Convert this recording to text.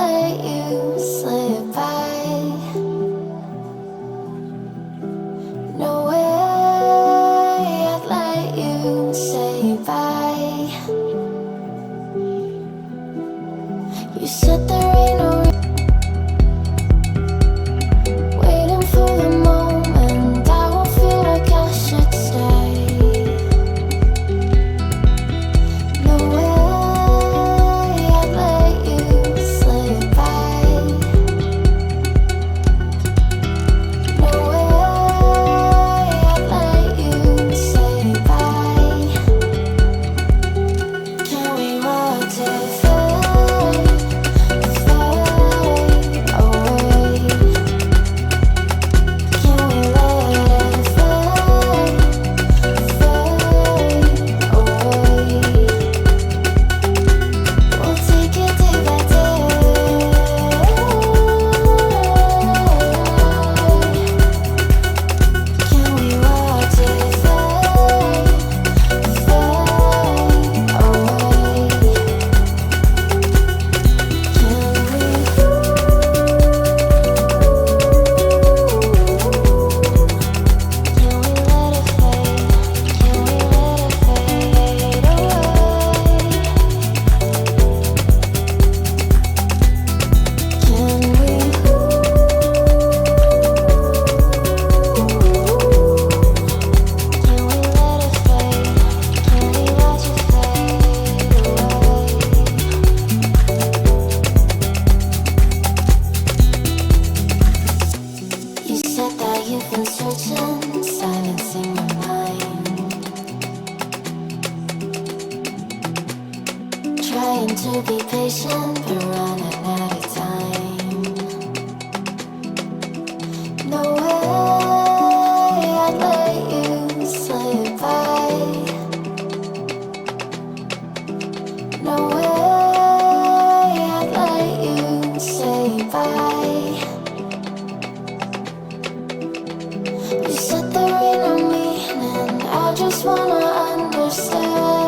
let you slip by. No way I'd let you say bye. You said there ain't no waiting for the moment. I won't feel like I should stay. No way I'd let you slip by. No way I'd let you say bye. Can we watch it fade away? Can we let it fade away? We'll take it day by day. Can we watch it fade away? You said that you've been searching, silencing your mind, trying to be patient but running out of time. No way I'd let you slip by. No way I'd let you say bye. You said there ain't no meaning. I just wanna understand.